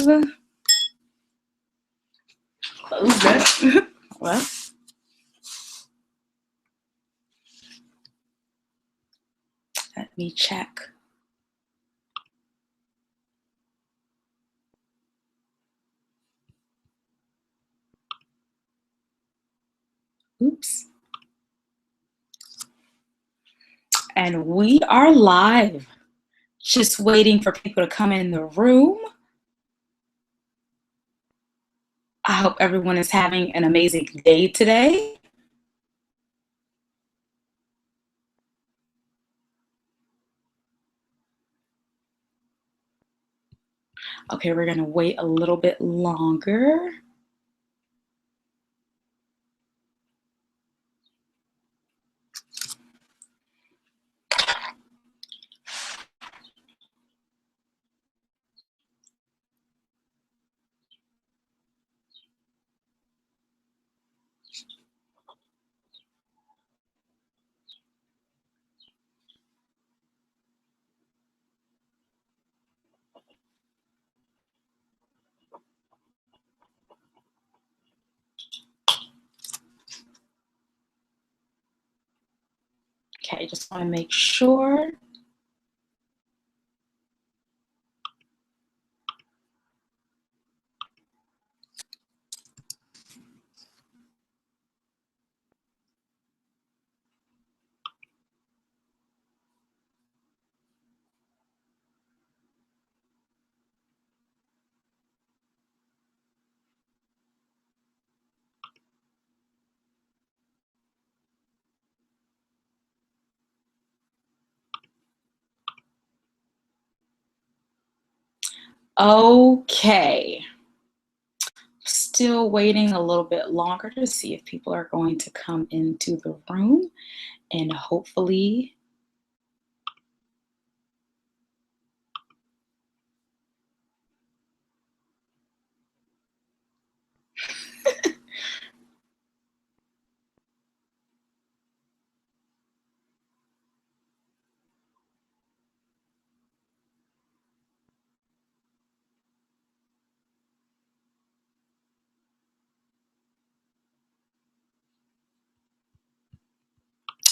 Close that. Well, let me check. Oops. And we are live. Just waiting for people to come in the room. I hope everyone is having an amazing day today. Okay, we're gonna wait a little bit longer. Okay, just want to make sure. Okay. Still waiting a little bit longer to see if people are going to come into the room, and hopefully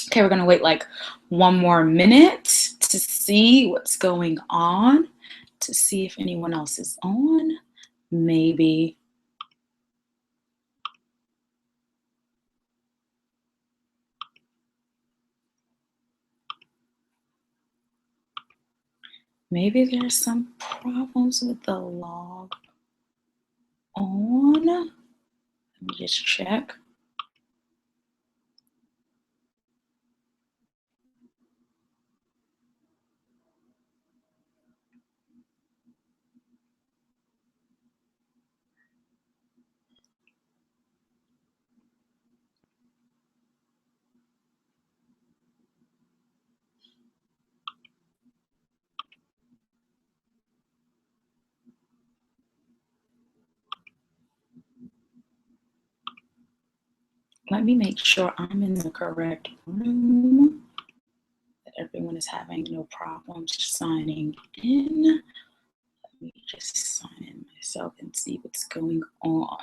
okay, we're gonna wait like one more minute to see what's going on, to see if anyone else is on. Maybe. Maybe there's some problems with the log on. Let me just check. Let me make sure I'm in the correct room, that everyone is having no problems signing in. Let me just sign in myself and see what's going on.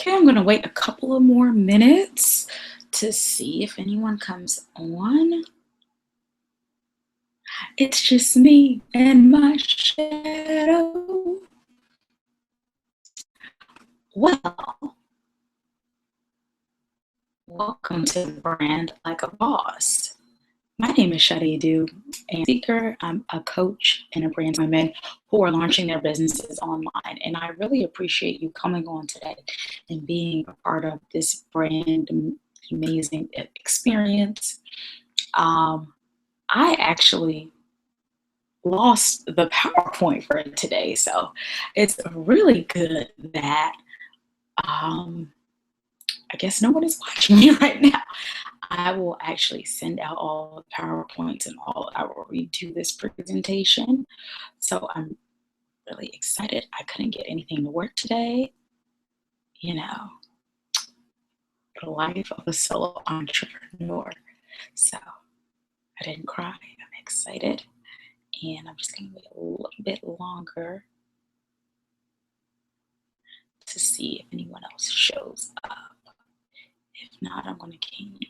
Okay, I'm gonna wait a couple of more minutes to see if anyone comes on. It's just me and my shadow. Well, welcome to the brand like a boss. My name is Shadi Du, and speaker. I'm a coach and a brand women who are launching their businesses online. And I really appreciate you coming on today and being a part of this brand amazing experience. I actually lost the PowerPoint for today, so it's really good that I guess no one is watching me right now. I will actually send out all the PowerPoints and all. I will redo this presentation. So I'm really excited. I couldn't get anything to work today. You know, the life of a solo entrepreneur. So I didn't cry. I'm excited. And I'm just going to wait a little bit longer to see if anyone else shows up. If not, I'm going to keep.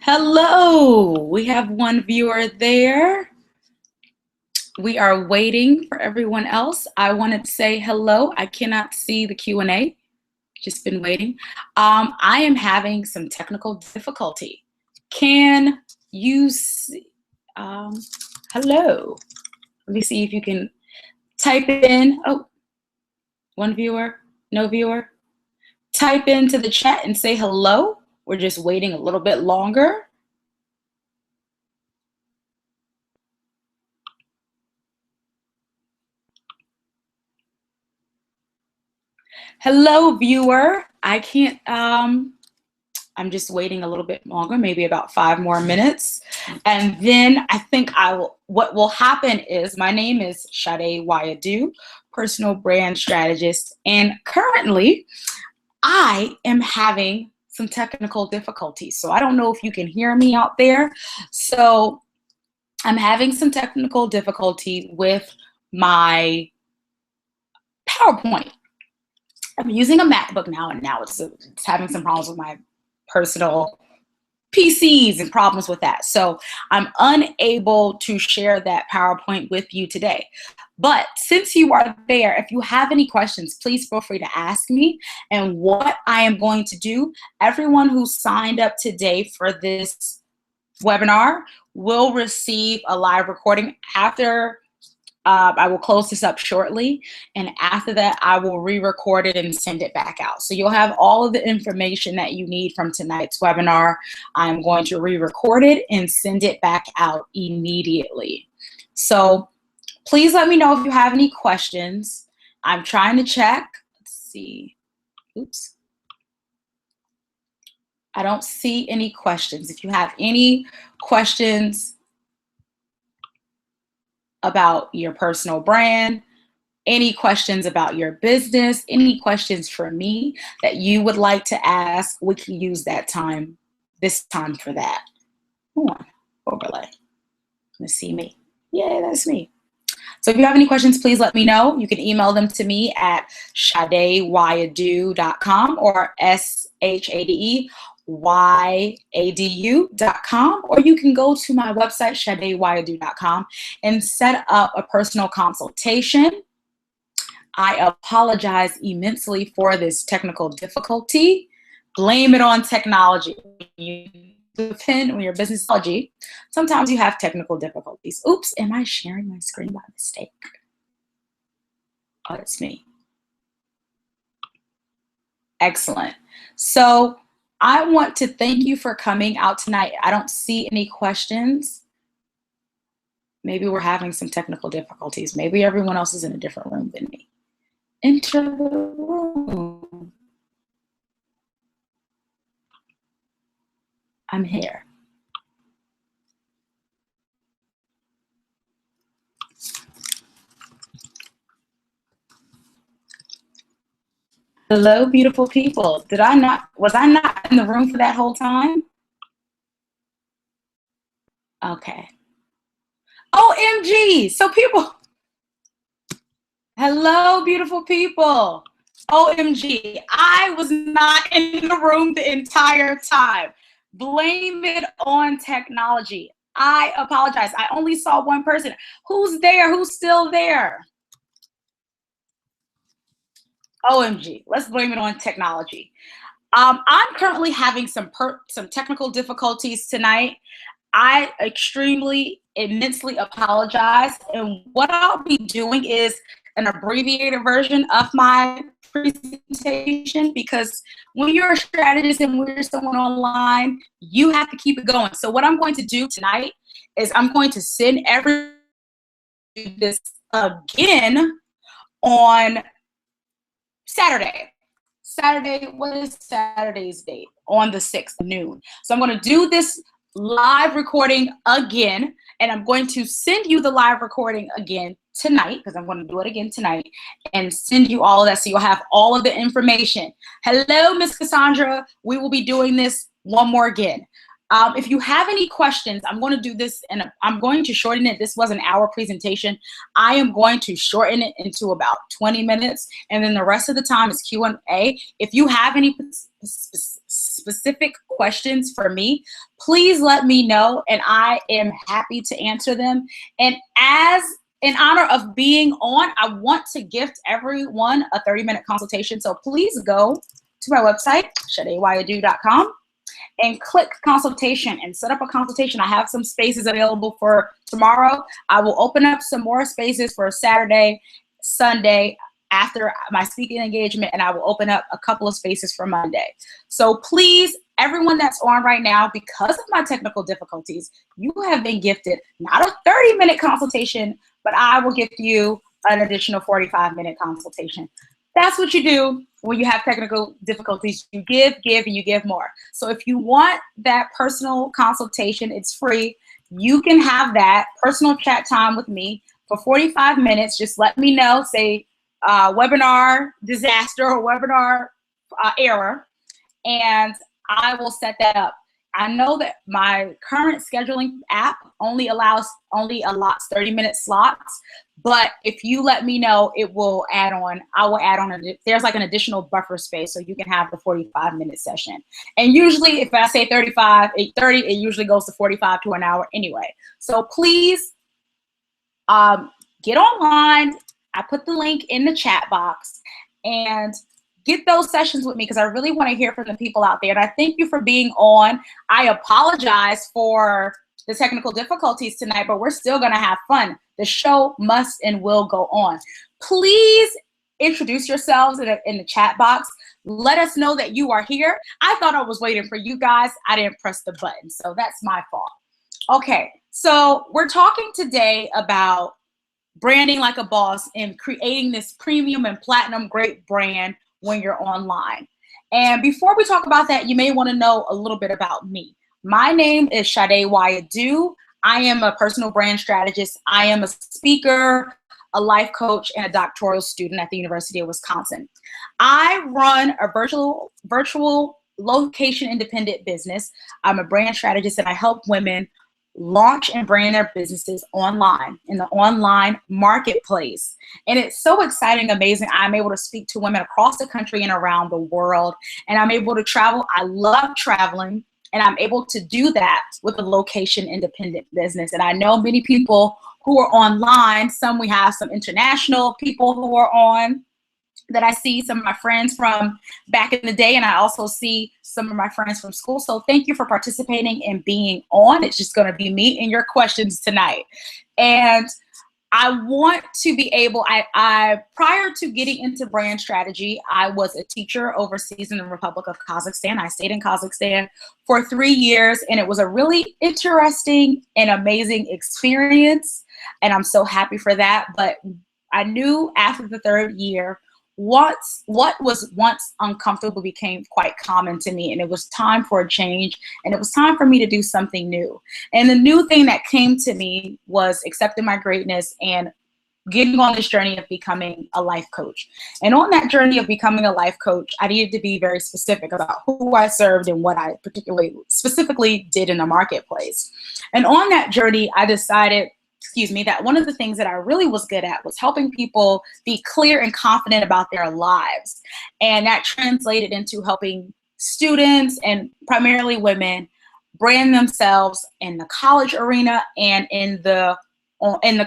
Hello, we have one viewer there. We are waiting for everyone else. I wanted to say hello. I cannot see the Q&A, just been waiting. I am having some technical difficulty. Can you see, hello. Let me see if you can type in, oh, one viewer, no viewer. Type into the chat and say hello. We're just waiting a little bit longer. Hello, viewer. I can't, I'm just waiting a little bit longer, maybe about 5 more minutes. And then I think what will happen is, my name is Sade Wayadu, personal brand strategist. And currently I am having some technical difficulties. So I don't know if you can hear me out there. So I'm having some technical difficulty with my PowerPoint. I'm using a MacBook now, and now it's having some problems with my personal PCs and problems with that. So I'm unable to share that PowerPoint with you today. But since you are there, if you have any questions, please feel free to ask me. And what I am going to do, everyone who signed up today for this webinar will receive a live recording after. I will close this up shortly, and after that, I will re-record it and send it back out. So you'll have all of the information that you need from tonight's webinar. I'm going to re-record it and send it back out immediately. So please let me know if you have any questions. I'm trying to check. Let's see. Oops. I don't see any questions. If you have any questions about your personal brand, any questions about your business, any questions for me that you would like to ask, we can use that time, this time for that. Come on, overlay. Let's see me. Yeah, that's me. So if you have any questions, please let me know. You can email them to me at shadewayadu.com or SHADEYADU.com, or you can go to my website, shadewayadu.com, and set up a personal consultation. I apologize immensely for this technical difficulty. Blame it on technology. You depend on your business technology. Sometimes you have technical difficulties. Oops, am I sharing my screen by mistake? Oh, it's me. Excellent. So I want to thank you for coming out tonight. I don't see any questions. Maybe we're having some technical difficulties. Maybe everyone else is in a different room than me. Enter the room. I'm here. Hello, beautiful people. Was I not in the room for that whole time? Okay. OMG. So people, hello, beautiful people. OMG. I was not in the room the entire time. Blame it on technology. I apologize. I only saw one person. Who's there? Who's still there? OMG, let's blame it on technology. I'm currently having some technical difficulties tonight. I immensely apologize. And what I'll be doing is an abbreviated version of my presentation, because when you're a strategist and when you're someone online, you have to keep it going. So what I'm going to do tonight is I'm going to send everyone this again on Saturday. What is Saturday's date? On the 6th, noon. So I'm going to do this live recording again, and I'm going to send you the live recording again tonight, because I'm going to do it again tonight, and send you all of that so you'll have all of the information. Hello, Miss Cassandra. We will be doing this one more again. If you have any questions, I'm going to do this, and I'm going to shorten it. This was an hour presentation. I am going to shorten it into about 20 minutes, and then the rest of the time is Q&A. If you have any specific questions for me, please let me know and I am happy to answer them. And as in honor of being on, I want to gift everyone a 30-minute consultation. So please go to my website, SadeWayadu.com, and click consultation and set up a consultation. I have some spaces available for tomorrow. I will open up some more spaces for Saturday, Sunday after my speaking engagement, and I will open up a couple of spaces for Monday. So please, everyone that's on right now, because of my technical difficulties, you have been gifted not a 30-minute consultation, but I will gift you an additional 45-minute consultation. That's what you do when you have technical difficulties. You give, and you give more. So if you want that personal consultation, it's free. You can have that personal chat time with me for 45 minutes. Just let me know, say webinar disaster or webinar error, and I will set that up. I know that my current scheduling app only allots 30-minute slots, but if you let me know, it will add on. I will add on. There's like an additional buffer space, so you can have the 45-minute session. And usually, if I say 35, 8:30, it usually goes to 45 to an hour anyway. So please get online. I put the link in the chat box and get those sessions with me, because I really want to hear from the people out there. And I thank you for being on. I apologize for the technical difficulties tonight, but we're still going to have fun. The show must and will go on. Please introduce yourselves in the chat box. Let us know that you are here. I thought I was waiting for you guys. I didn't press the button, so that's my fault. Okay, so we're talking today about branding like a boss and creating this premium and platinum grade brand when you're online. And before we talk about that, you may want to know a little bit about me. My name is Sade Wayadu. I am a personal brand strategist. I am a speaker, a life coach, and a doctoral student at the University of Wisconsin. I run a virtual location independent business. I'm a brand strategist, and I help women launch and brand their businesses online, in the online marketplace. And it's so exciting, amazing. I'm able to speak to women across the country and around the world, and I'm able to travel. I love traveling, and I'm able to do that with a location independent business. And I know many people who are online. We have some international people who are on that I see, some of my friends from back in the day, and I also see some of my friends from school. So thank you for participating and being on. It's just going to be me and your questions tonight. And I want to be able, I prior to getting into brand strategy, I was a teacher overseas in the Republic of Kazakhstan. I stayed in Kazakhstan for 3 years, and it was a really interesting and amazing experience. And I'm so happy for that. But I knew after the 3rd year, what was once uncomfortable became quite common to me, and it was time for a change, and it was time for me to do something new. And the new thing that came to me was accepting my greatness and getting on this journey of becoming a life coach. And on that journey of becoming a life coach, I needed to be very specific about who I served and what I specifically did in the marketplace. And on that journey, I decided that one of the things that I really was good at was helping people be clear and confident about their lives. And that translated into helping students, and primarily women, brand themselves in the college arena and in the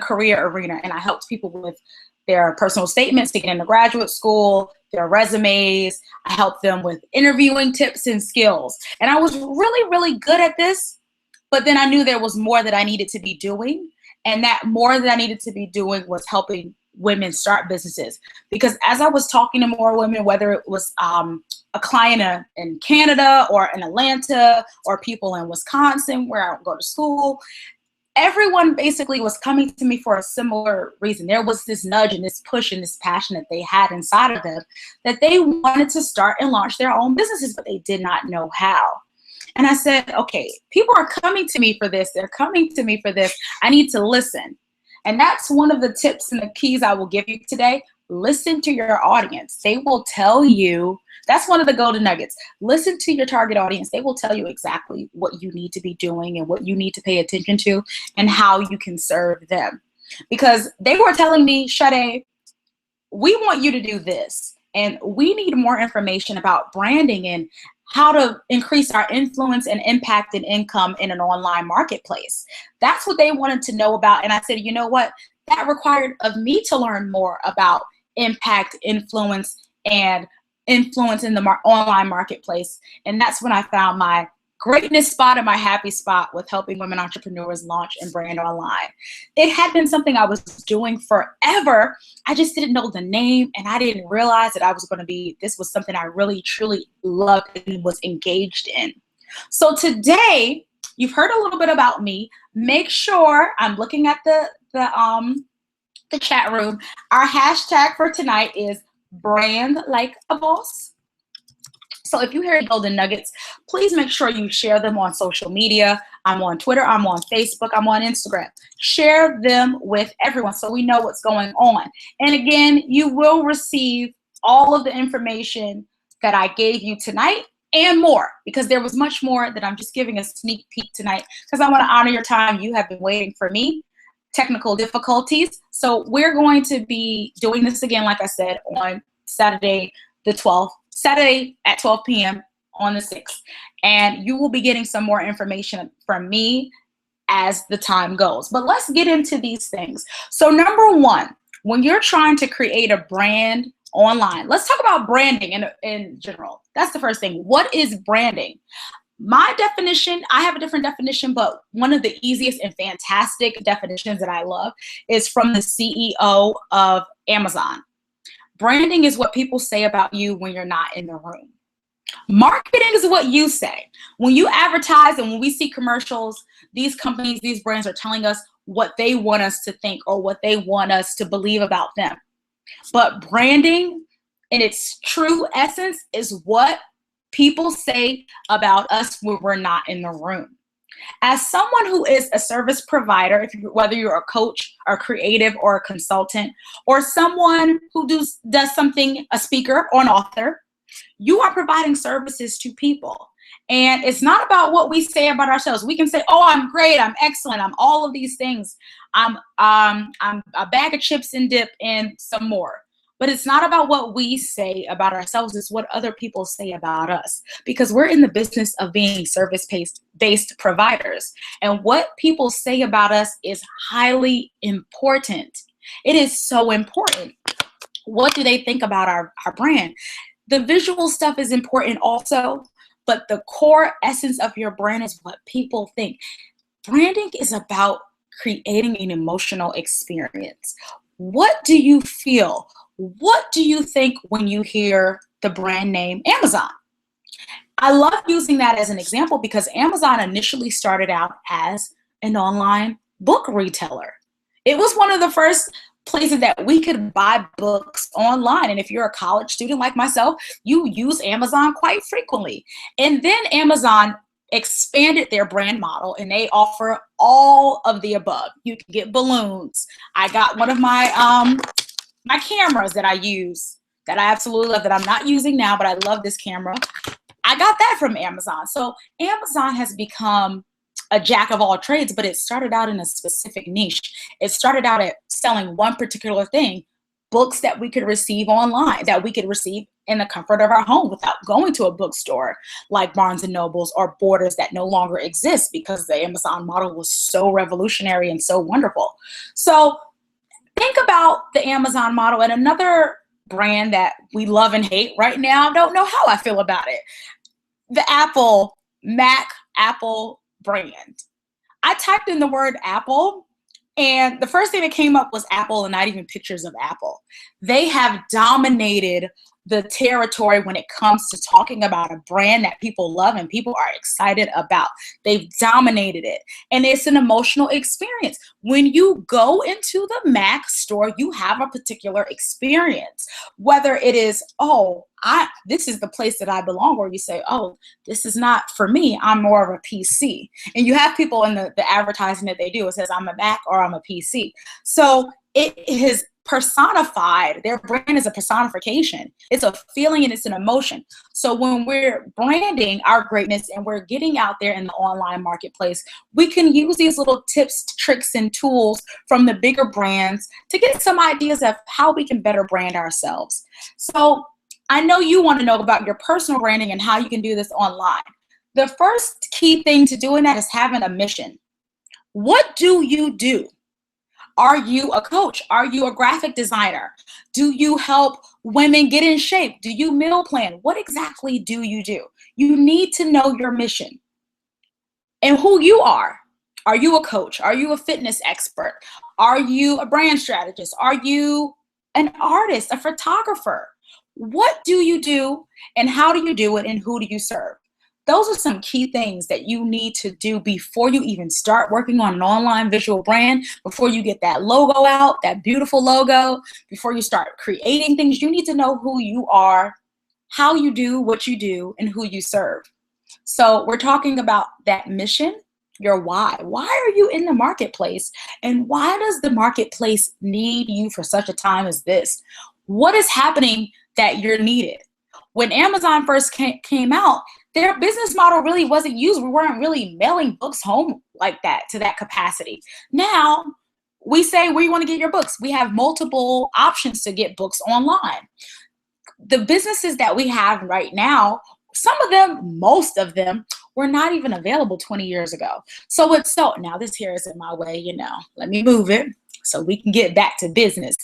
career arena. And I helped people with their personal statements to get into graduate school, their resumes. I helped them with interviewing tips and skills. And I was really, really good at this, but then I knew there was more that I needed to be doing. And that more that I needed to be doing was helping women start businesses. Because as I was talking to more women, whether it was a client in Canada or in Atlanta, or people in Wisconsin where I go to school, everyone basically was coming to me for a similar reason. There was this nudge and this push and this passion that they had inside of them, that they wanted to start and launch their own businesses, but they did not know how. And I said, okay, people are coming to me for this. They're coming to me for this. I need to listen. And that's one of the tips and the keys I will give you today. Listen to your audience. They will tell you. That's one of the golden nuggets. Listen to your target audience. They will tell you exactly what you need to be doing and what you need to pay attention to and how you can serve them. Because they were telling me, Sade, we want you to do this. And we need more information about branding and how to increase our influence and impact and income in an online marketplace. That's what they wanted to know about. And I said, you know what? That required of me to learn more about impact, influence, and influence in the online marketplace. And that's when I found my greatness spot and my happy spot with helping women entrepreneurs launch and brand online. It had been something I was doing forever. I just didn't know the name, and I didn't realize that this was something I really, truly loved and was engaged in. So today, you've heard a little bit about me. Make sure, I'm looking at the chat room. Our hashtag for tonight is brand like a boss. So if you hear golden nuggets, please make sure you share them on social media. I'm on Twitter, I'm on Facebook, I'm on Instagram. Share them with everyone so we know what's going on. And again, you will receive all of the information that I gave you tonight and more, because there was much more that I'm just giving a sneak peek tonight, because I want to honor your time. You have been waiting for me. Technical difficulties. So we're going to be doing this again, like I said, on Saturday the 12th. Saturday at 12 p.m. on the 6th. And you will be getting some more information from me as the time goes. But let's get into these things. So number one, when you're trying to create a brand online, let's talk about branding in general. That's the first thing. What is branding? My definition, I have a different definition, but one of the easiest and fantastic definitions that I love is from the CEO of Amazon. Branding is what people say about you when you're not in the room. Marketing is what you say. When you advertise and when we see commercials, these companies, these brands are telling us what they want us to think or what they want us to believe about them. But branding in its true essence is what people say about us when we're not in the room. As someone who is a service provider, whether you're a coach or creative or a consultant, or someone who does something, a speaker or an author, you are providing services to people. And it's not about what we say about ourselves. We can say, oh, I'm great, I'm excellent, I'm all of these things. I'm a bag of chips and dip and some more. But it's not about what we say about ourselves, it's what other people say about us. Because we're in the business of being service-based providers. And what people say about us is highly important. It is so important. What do they think about our brand? The visual stuff is important also, but the core essence of your brand is what people think. Branding is about creating an emotional experience. What do you feel? What do you think when you hear the brand name Amazon? I love using that as an example because Amazon initially started out as an online book retailer. It was one of the first places that we could buy books online. And if you're a college student like myself, you use Amazon quite frequently. And then Amazon expanded their brand model and they offer all of the above. You can get balloons. I got one of my my cameras that I use that I absolutely love, that I'm not using now, but I love this camera. I got that from Amazon. So Amazon has become a jack of all trades, but it started out in a specific niche. It started out at selling one particular thing, books that we could receive online, that we could receive in the comfort of our home without going to a bookstore like Barnes and Nobles or Borders that no longer exist because the Amazon model was so revolutionary and so wonderful. So think about the Amazon model. And another brand that we love and hate right now, I don't know how I feel about it, the Apple brand. I typed in the word Apple and the first thing that came up was Apple and not even pictures of Apple. They have dominated the territory when it comes to talking about a brand that people love and people are excited about. They've dominated it. And it's an emotional experience. When you go into the Mac store, you have a particular experience. Whether it is, oh, this is the place that I belong, or you say, oh, this is not for me, I'm more of a PC. And you have people in the advertising that they do, it says I'm a Mac or I'm a PC. So it is personified. Their brand is a personification. It's a feeling and it's an emotion. So when we're branding our greatness and we're getting out there in the online marketplace, we can use these little tips, tricks, and tools from the bigger brands to get some ideas of how we can better brand ourselves. So I know you want to know about your personal branding and how you can do this online. The first key thing to doing that is having a mission. What do you do? Are you a coach? Are you a graphic designer? Do you help women get in shape? Do you meal plan? What exactly do you do? You need to know your mission and who you are. Are you a coach? Are you a fitness expert? Are you a brand strategist? Are you an artist, a photographer? What do you do and how do you do it and who do you serve? Those are some key things that you need to do before you even start working on an online visual brand, before you get that logo out, that beautiful logo, before you start creating things. You need to know who you are, how you do what you do, and who you serve. So we're talking about that mission, your why. Why are you in the marketplace? And why does the marketplace need you for such a time as this? What is happening that you're needed? When Amazon first came out, their business model really wasn't used. We weren't really mailing books home like that to that capacity. Now, we say where you want to get your books. We have multiple options to get books online. The businesses that we have right now, some of them, most of them, were not even available 20 years ago. So it's so, now this here is in my way, let me move it so we can get back to business.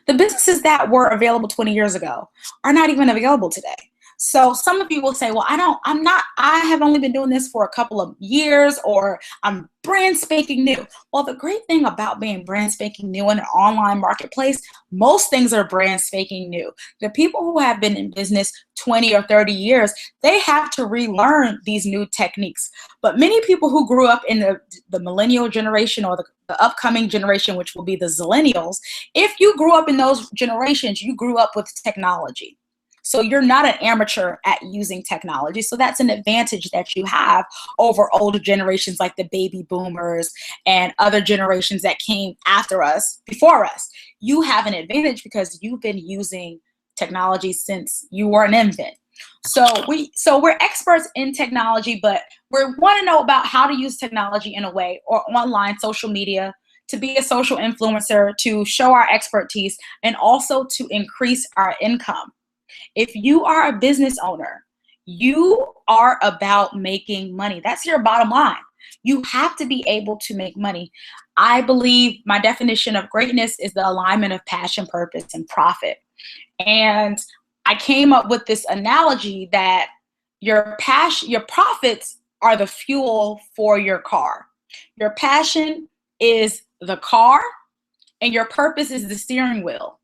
The businesses that were available 20 years ago are not even available today. So some of you will say, well, I have only been doing this for a couple of years, or I'm brand spanking new. Well, the great thing about being brand spanking new in an online marketplace, most things are brand spanking new. The people who have been in business 20 or 30 years, they have to relearn these new techniques. But many people who grew up in the millennial generation, or the upcoming generation, which will be the zillennials, if you grew up in those generations, you grew up with technology. So you're not an amateur at using technology. So that's an advantage that you have over older generations like the baby boomers and other generations that came after us, before us. You have an advantage because you've been using technology since you were an infant. So we're experts in technology, but we want to know about how to use technology in a way, or online social media, to be a social influencer, to show our expertise, and also to increase our income. If you are a business owner, you are about making money. That's your bottom line. You have to be able to make money. I believe my definition of greatness is the alignment of passion, purpose, and profit. And I came up with this analogy that your profits are the fuel for your car. Your passion is the car, and your purpose is the steering wheel.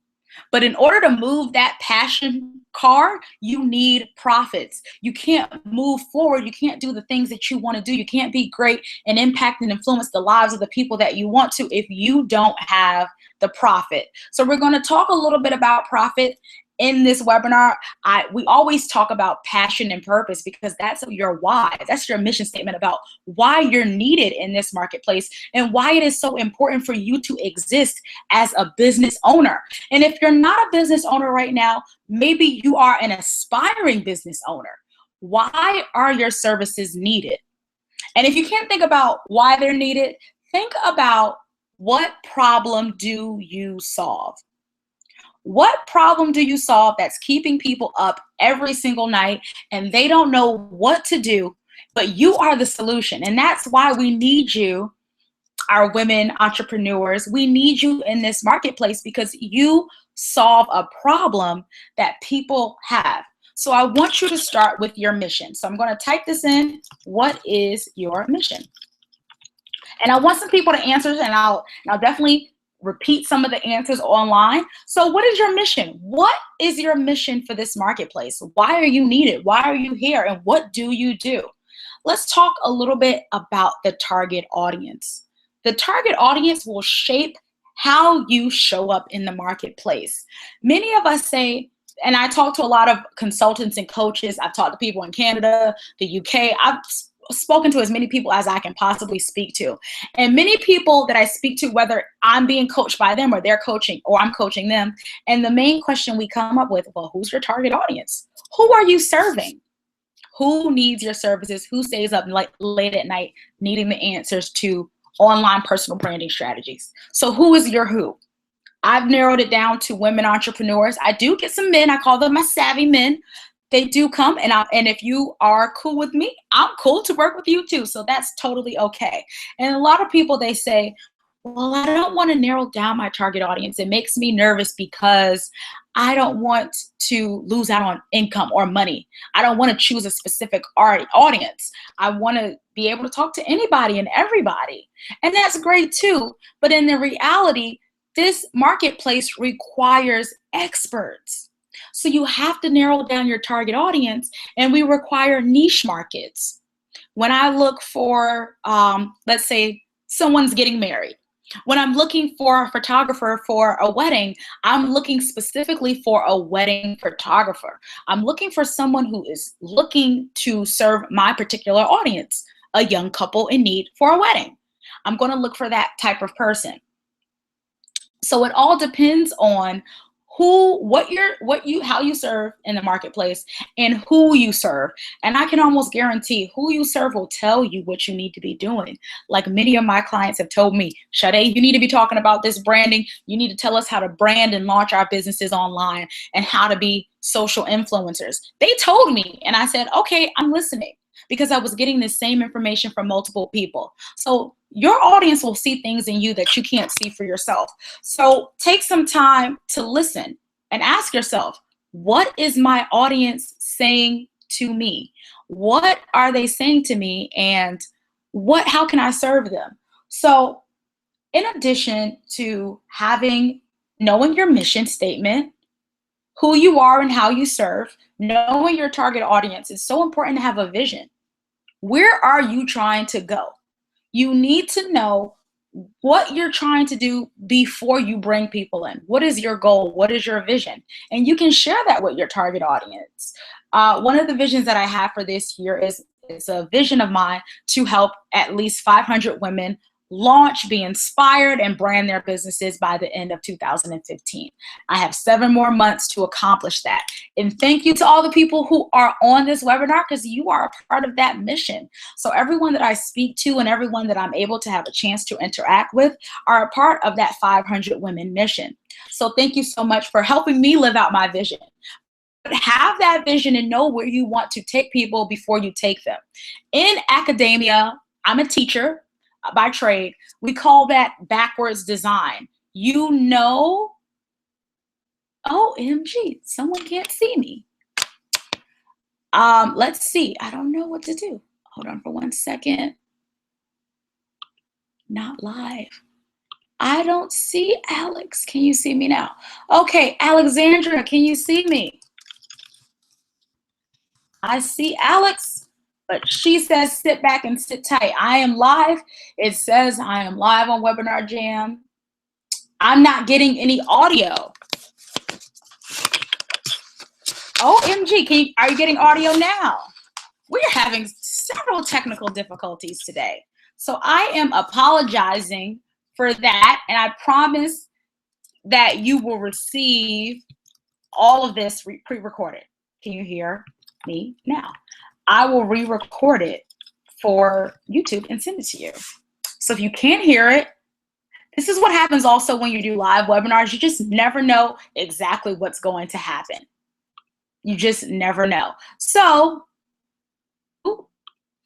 But in order to move that passion car, you need profits. You can't move forward. You can't do the things that you want to do. You can't be great and impact and influence the lives of the people that you want to if you don't have the profit. So we're going to talk a little bit about profit in this webinar. We always talk about passion and purpose because that's your why. That's your mission statement about why you're needed in this marketplace and why it is so important for you to exist as a business owner. And if you're not a business owner right now, maybe you are an aspiring business owner. Why are your services needed? And if you can't think about why they're needed, think about, what problem do you solve? What problem do you solve that's keeping people up every single night and they don't know what to do, but you are the solution? And that's why we need you, our women entrepreneurs. We need you in this marketplace because you solve a problem that people have. So I want you to start with your mission. So I'm going to type this in. What is your mission? And I want some people to answer, and I'll definitely repeat some of the answers online. So what is your mission? What is your mission for this marketplace? Why are you needed? Why are you here? And what do you do? Let's talk a little bit about the target audience. The target audience will shape how you show up in the marketplace. Many of us say, and I talk to a lot of consultants and coaches. I've talked to people in Canada, the UK. I've spoken to as many people as I can possibly speak to. And many people that I speak to, whether I'm being coached by them or they're coaching or I'm coaching them, and the main question we come up with, well, who's your target audience? Who are you serving? Who needs your services? Who stays up late at night needing the answers to online personal branding strategies? So who is your who? I've narrowed it down to women entrepreneurs. I do get some men. I call them my savvy men. They do come, and if you are cool with me, I'm cool to work with you too. So that's totally okay. And a lot of people, they say, well, I don't want to narrow down my target audience. It makes me nervous because I don't want to lose out on income or money. I don't want to choose a specific audience. I want to be able to talk to anybody and everybody. And that's great too. But in the reality, this marketplace requires experts. So you have to narrow down your target audience, and we require niche markets. When I look for, let's say someone's getting married, when I'm looking for a photographer for a wedding, I'm looking specifically for a wedding photographer. I'm looking for someone who is looking to serve my particular audience, a young couple in need for a wedding. I'm going to look for that type of person. So it all depends on how you serve in the marketplace and who you serve. And I can almost guarantee who you serve will tell you what you need to be doing. Like many of my clients have told me, Sade, you need to be talking about this branding. You need to tell us how to brand and launch our businesses online and how to be social influencers. They told me, and I said, okay, I'm listening, because I was getting the same information from multiple people. So your audience will see things in you that you can't see for yourself. So take some time to listen and ask yourself, what is my audience saying to me? What are they saying to me? And how can I serve them? So in addition to knowing your mission statement, who you are and how you serve, knowing your target audience, it's so important to have a vision. Where are you trying to go? You need to know what you're trying to do before you bring people in. What is your goal? What is your vision? And you can share that with your target audience. One of the visions that I have for this year is a vision of mine to help at least 500 women launch, be inspired, and brand their businesses by the end of 2015. I have 7 more months to accomplish that. And thank you to all the people who are on this webinar, because you are a part of that mission. So everyone that I speak to and everyone that I'm able to have a chance to interact with are a part of that 500 women mission. So thank you so much for helping me live out my vision. But have that vision and know where you want to take people before you take them. In academia, I'm a teacher by trade. We call that backwards design. OMG, someone can't see me. Let's see. I don't know what to do. Hold on for 1 second. Not live. I don't see Alex. Can you see me now? Okay, Alexandra, can you see me? I see Alex, but she says sit back and sit tight. I am live. It says I am live on Webinar Jam. I'm not getting any audio. OMG, are you getting audio now? We're having several technical difficulties today. So I am apologizing for that, and I promise that you will receive all of this pre-recorded. Can you hear me now? I will re-record it for YouTube and send it to you. So if you can't hear it, this is what happens also when you do live webinars. You just never know exactly what's going to happen. You just never know. So,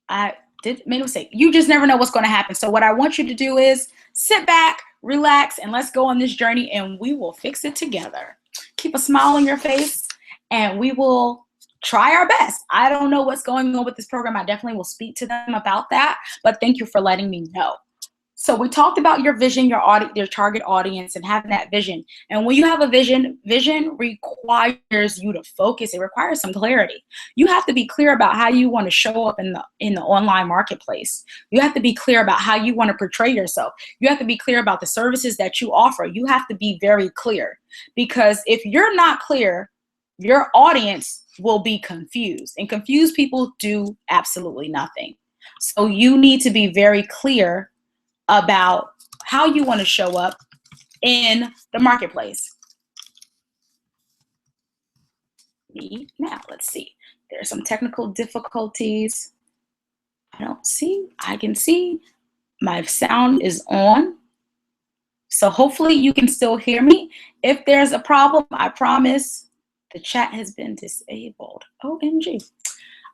I made a mistake. You just never know what's going to happen. So what I want you to do is sit back, relax, and let's go on this journey, and we will fix it together. Keep a smile on your face, and we will try our best. I don't know what's going on with this program. I definitely will speak to them about that, but thank you for letting me know. So we talked about your vision, your target audience, and having that vision. And when you have a vision requires you to focus. It requires some clarity. You have to be clear about how you want to show up in the online marketplace. You have to be clear about how you want to portray yourself. You have to be clear about the services that you offer. You have to be very clear, because if you're not clear, your audience will be confused, and confused people do absolutely nothing. So you need to be very clear about how you want to show up in the marketplace. Now, let's see. There's some technical difficulties. I can see my sound is on. So hopefully you can still hear me. If there's a problem, I promise the chat has been disabled. OMG.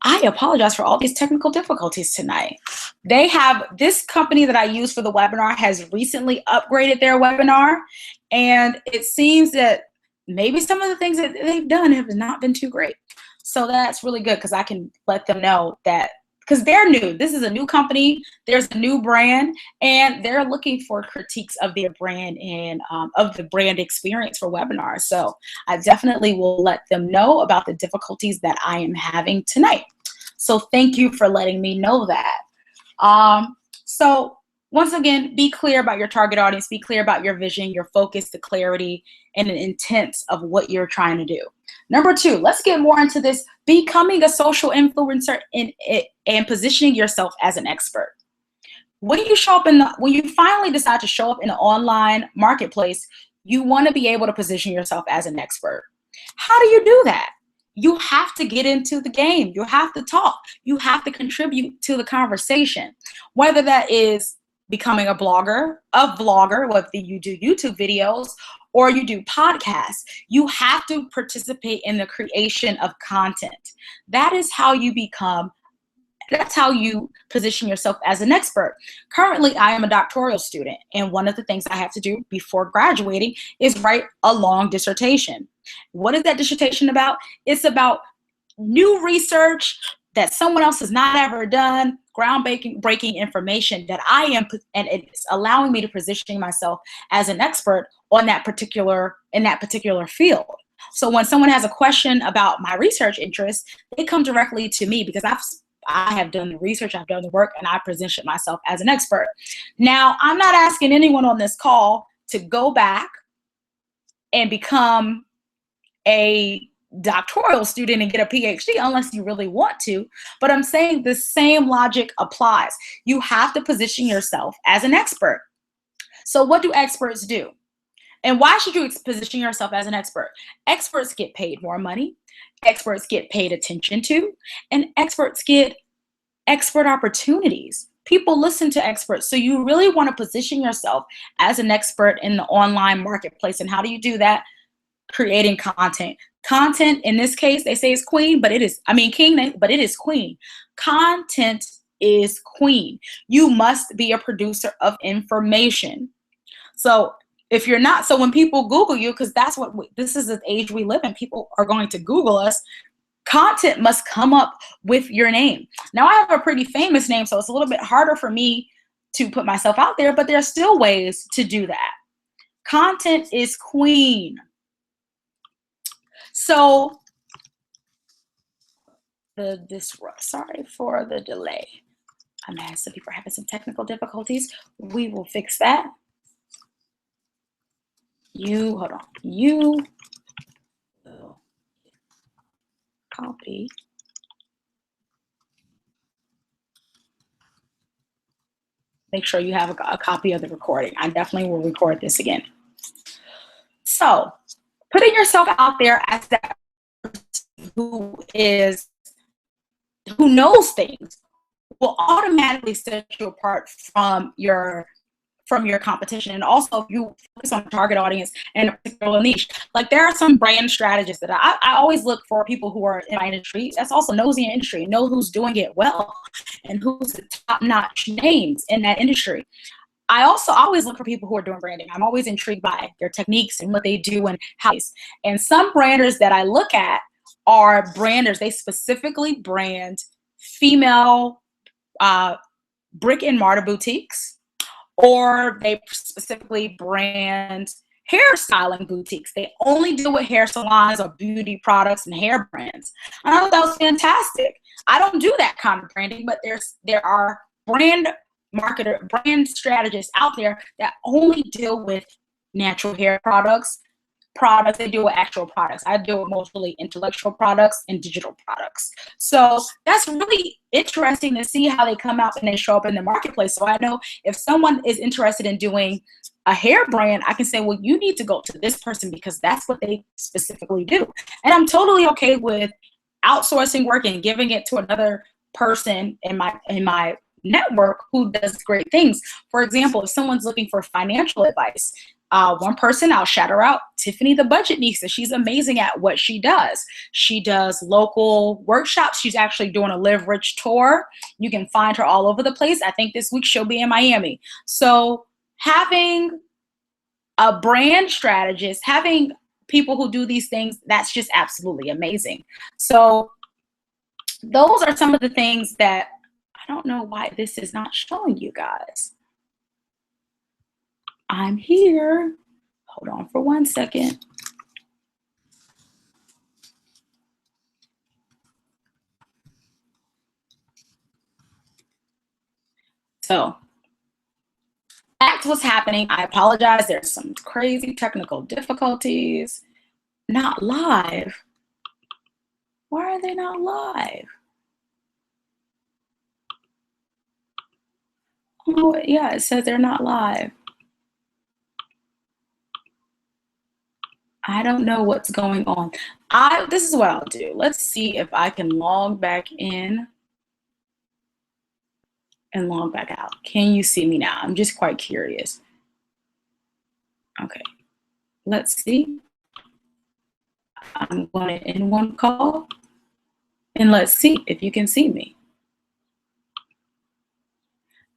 I apologize for all these technical difficulties tonight. They have, this company that I use for the webinar has recently upgraded their webinar, and it seems that maybe some of the things that they've done have not been too great. So that's really good because I can let them know that, because they're new. This is a new company. There's a new brand, and they're looking for critiques of their brand and of the brand experience for webinars. So I definitely will let them know about the difficulties that I am having tonight. So thank you for letting me know that. So once again, be clear about your target audience, be clear about your vision, your focus, the clarity, and the intent of what you're trying to do. Number 2, let's get more into this, becoming a social influencer and positioning yourself as an expert. When you show up when you finally decide to show up in an online marketplace, you want to be able to position yourself as an expert. How do you do that? You have to get into the game. You have to talk. You have to contribute to the conversation, whether that is becoming a vlogger, whether you do YouTube videos or you do podcasts. You have to participate in the creation of content. That is how you become, that's how you position yourself as an expert. Currently, I am a doctoral student, and one of the things I have to do before graduating is write a long dissertation. What is that dissertation about? It's about new research that someone else has not ever done, groundbreaking information that I am, and it's allowing me to position myself as an expert on that particular field. So when someone has a question about my research interest, they come directly to me because I have done the research, I've done the work, and I position myself as an expert. Now, I'm not asking anyone on this call to go back and become a doctoral student and get a PhD unless you really want to, but I'm saying the same logic applies. You have to position yourself as an expert. So what do experts do? And why should you position yourself as an expert? Experts get paid more money, experts get paid attention to, and experts get expert opportunities. People listen to experts. So you really want to position yourself as an expert in the online marketplace. And how do you do that? Creating content. Content, in this case, they say is queen, but it is, king, but it is queen. Content is queen. You must be a producer of information. So if you're not, so when people Google you, because that's what, this is the age we live in, people are going to Google us, content must come up with your name. Now I have a pretty famous name, so it's a little bit harder for me to put myself out there, but there are still ways to do that. Content is queen. So sorry for the delay. I'm asking people are having some technical difficulties. We will fix that. Hold on. You will copy. Make sure you have a copy of the recording. I definitely will record this again. So putting yourself out there as that person who knows things will automatically set you apart from your competition. And also, if you focus on target audience and a particular niche, like there are some brand strategists that I always look for, people who are in my industry that's also knows the industry, know who's doing it well and who's the top-notch names in that industry. I also always look for people who are doing branding. I'm always intrigued by their techniques and what they do and how. And some branders that I look at are branders. They specifically brand female brick and mortar boutiques, or they specifically brand hairstyling boutiques. They only deal with hair salons or beauty products and hair brands. I thought that was fantastic. I don't do that kind of branding, but there are brand strategists out there that only deal with natural hair products. They deal with actual products. I deal with mostly intellectual products and digital products. So that's really interesting to see how they come out and they show up in the marketplace. So I know if someone is interested in doing a hair brand, I can say, well, you need to go to this person because that's what they specifically do. And I'm totally okay with outsourcing work and giving it to another person in my network who does great things. For example, if someone's looking for financial advice, one person, I'll shout her out, Tiffany the Budget Nisa. She's amazing at what she does. She does local workshops. She's actually doing a Live Rich tour. You can find her all over the place. I think this week she'll be in Miami. So having a brand strategist, having people who do these things, that's just absolutely amazing. So those are some of the things that I don't know why this is not showing you guys. I'm here. Hold on for 1 second. So that's what's happening. I apologize. There's some crazy technical difficulties. Not live. Why are they not live? Oh, yeah, it says they're not live. I don't know what's going on. This is what I'll do. Let's see if I can log back in and log back out. Can you see me now? I'm just quite curious. Okay, let's see. I'm going to end one call and let's see if you can see me.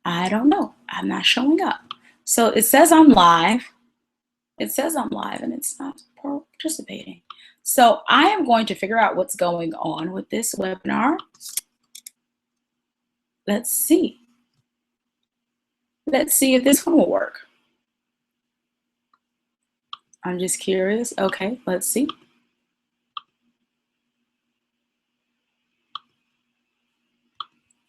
I don't know. I'm not showing up. So it says I'm live. It says I'm live and it's not participating. So I am going to figure out what's going on with this webinar. Let's see. Let's see if this one will work. I'm just curious. Okay, let's see.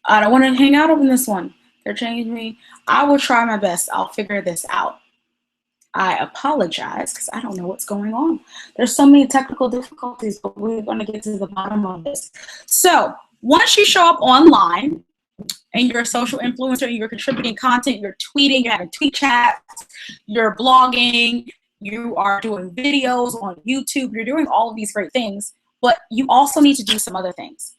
I don't want to hang out on this one. They're changing me. I will try my best. I'll figure this out. I apologize because I don't know what's going on. There's so many technical difficulties, but we're going to get to the bottom of this. So once you show up online and you're a social influencer, you're contributing content, you're tweeting, you're having tweet chats, you're blogging, you are doing videos on YouTube, you're doing all of these great things, but you also need to do some other things.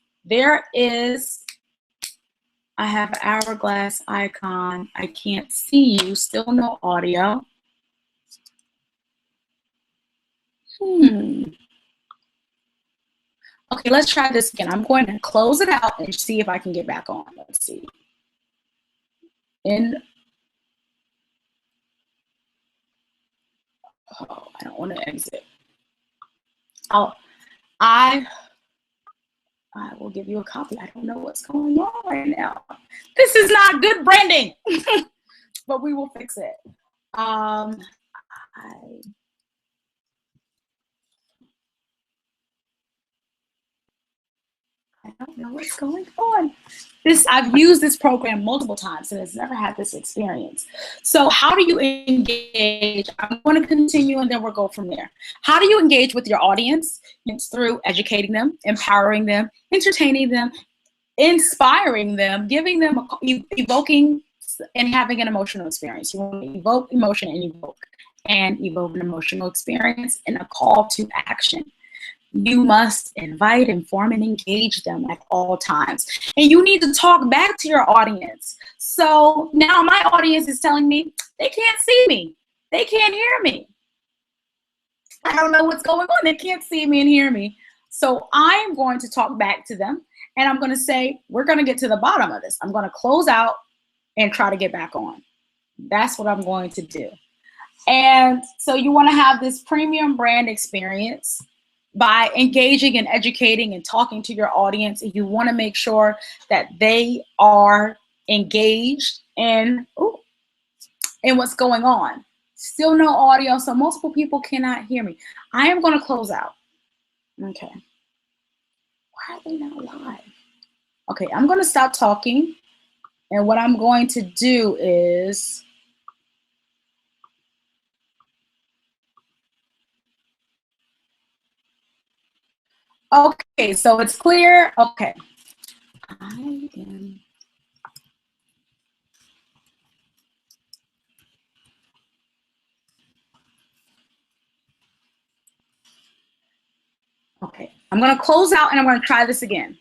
I have an hourglass icon. I can't see you, still no audio. Okay, let's try this again. I'm going to close it out and see if I can get back on. Let's see. Oh, I don't want to exit. I will give you a copy. I don't know what's going on right now. This is not good branding, but we will fix it. I don't know what's going on. I've used this program multiple times and it's never had this experience. So how do you engage? I'm going to continue and then we'll go from there. How do you engage with your audience? It's through educating them, empowering them, entertaining them, inspiring them, giving them, evoking and having an emotional experience. You want to evoke emotion and evoke an emotional experience and a call to action. You must invite, inform, and engage them at all times. And you need to talk back to your audience. So now my audience is telling me they can't see me. They can't hear me. I don't know what's going on. They can't see me and hear me. So I am going to talk back to them. And I'm going to say, we're going to get to the bottom of this. I'm going to close out and try to get back on. That's what I'm going to do. And so you want to have this premium brand experience by engaging and educating and talking to your audience. You want to make sure that they are engaged in what's going on. Still no audio, so multiple people cannot hear me. I am going to close out. Okay. Why are they not live? Okay, I'm going to stop talking. And what I'm going to do is okay, so it's clear. Okay. Okay, I'm going to close out and I'm going to try this again.